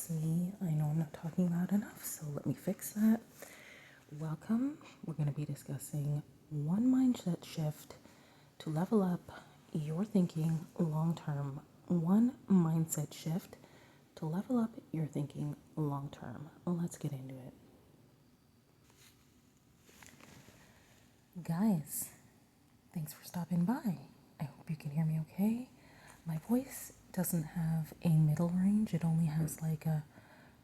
It's me. I know I'm not talking loud enough, so let me fix that. Welcome. We're going to be discussing one mindset shift to level up your thinking long term. One mindset shift to level up your thinking long term. Let's get into it. Guys, thanks for stopping by. I hope you can hear me okay. My voice doesn't have a middle range, it only has like a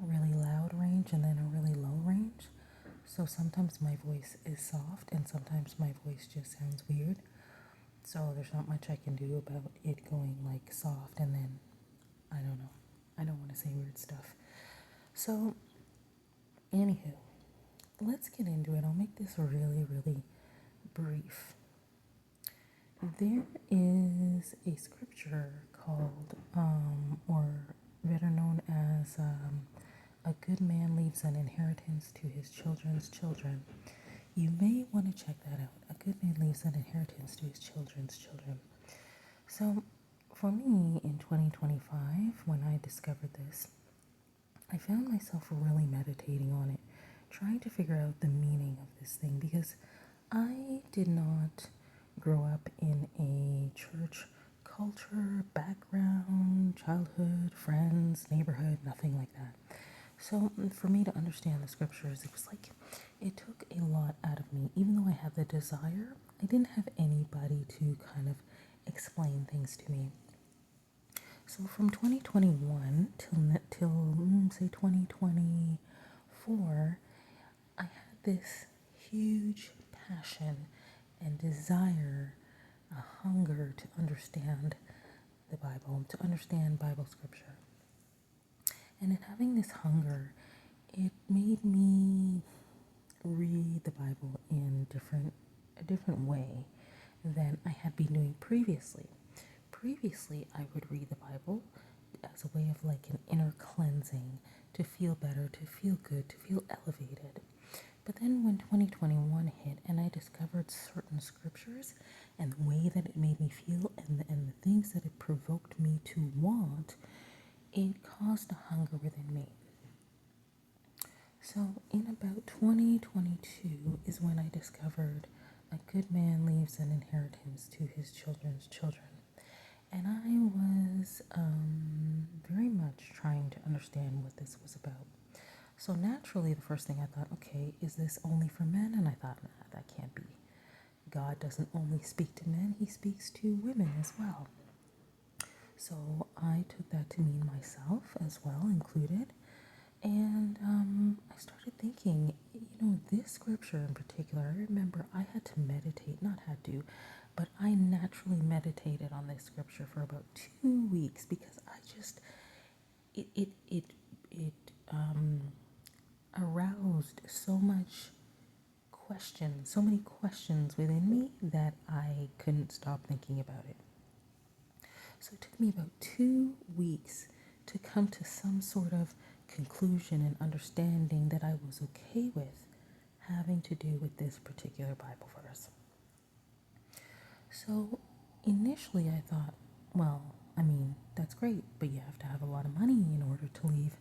really loud range and then a really low range. So sometimes my voice is soft and sometimes my voice just sounds weird. So there's not much I can do about it going like soft and then I don't know. I don't want to say weird stuff. So, anywho, let's get into it. I'll make this really, really brief. There is a scripture called, or better known as, a good man leaves an inheritance to his children's children. You may want to check that out. A good man leaves an inheritance to his children's children. So, for me in 2025, when I discovered this, I found myself really meditating on it, trying to figure out the meaning of this thing because I did not grow up in a church culture, background, childhood, friends, neighborhood, nothing like that. So for me to understand the scriptures, it was like it took a lot out of me. Even though I had the desire, I didn't have anybody to kind of explain things to me. So from 2021 till say 2024, I had this huge passion and desire, a hunger to understand the Bible, to understand Bible scripture. And in having this hunger, it made me read the Bible in a different way than I had been doing previously. Previously, I would read the Bible as a way of like an inner cleansing, to feel better, to feel good, to feel elevated. But then when 2021 hit and I discovered certain scriptures and the way that it made me feel and the things that it provoked me to want, it caused a hunger within me. So in about 2022 is when I discovered a good man leaves an inheritance to his children's children. And I was very much trying to understand what this was about. So naturally, the first thing I thought, okay, is this only for men? And I thought, nah, that can't be. God doesn't only speak to men, he speaks to women as well. So I took that to mean myself as well, included. And I started thinking, this scripture in particular, I remember I had to meditate, not had to, but I naturally meditated on this scripture for about 2 weeks because I just, it aroused so many questions within me that I couldn't stop thinking about it. So it took me about 2 weeks to come to some sort of conclusion and understanding that I was okay with having to do with this particular Bible verse. So initially I thought, well, that's great, but you have to have a lot of money in order to leave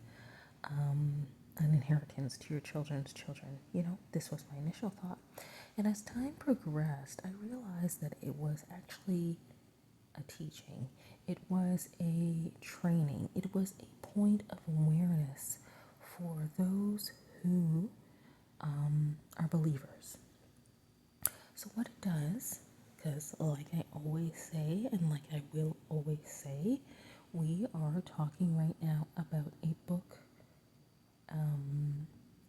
an inheritance to your children's children. This was my initial thought. And as time progressed, I realized that it was actually a teaching, it was a training, it was a point of awareness for those who are believers. So, what it does, because like I always say, and like I will always say, we are talking right now about a book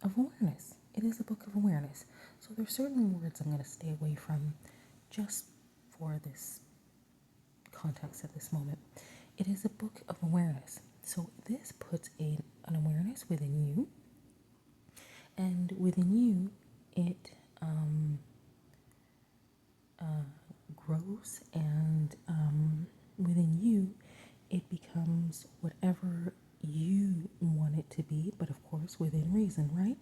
of awareness. It is a book of awareness. So, there's certain words I'm going to stay away from just for this context at this moment. It is a book of awareness. So this puts an awareness within you, and within you, it grows, and within you, it becomes whatever you want it to be, but of course within reason, right?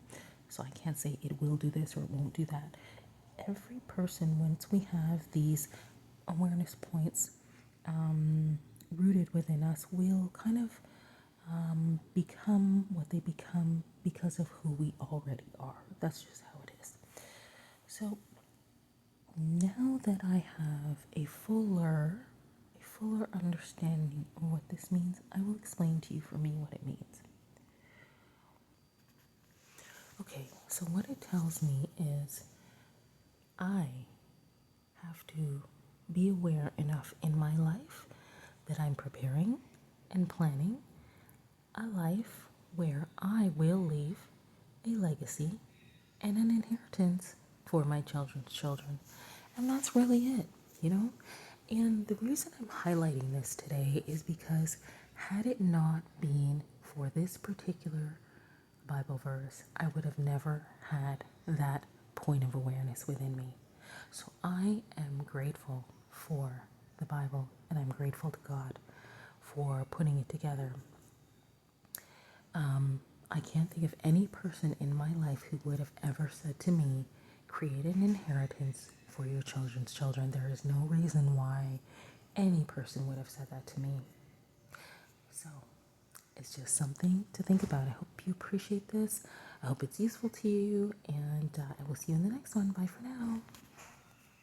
So I can't say it will do this or it won't do that. Every person, once we have these awareness points rooted within us, will kind of become what they become because of who we already are. That's just how it is. So now that I have a fuller understanding of what this means, I will explain to you for me what it means. Okay, so what it tells me is I have to be aware enough in my life that I'm preparing and planning a life where I will leave a legacy and an inheritance for my children's children. And that's really it, you know? And the reason I'm highlighting this today is because had it not been for this particular Bible verse, I would have never had that point of awareness within me. So I am grateful for the Bible and I'm grateful to God for putting it together. I can't think of any person in my life who would have ever said to me, create an inheritance for your children's children. There is no reason why any person would have said that to me. So it's just something to think about. I hope you appreciate this. I hope it's useful to you, and I will see you in the next one. Bye for now.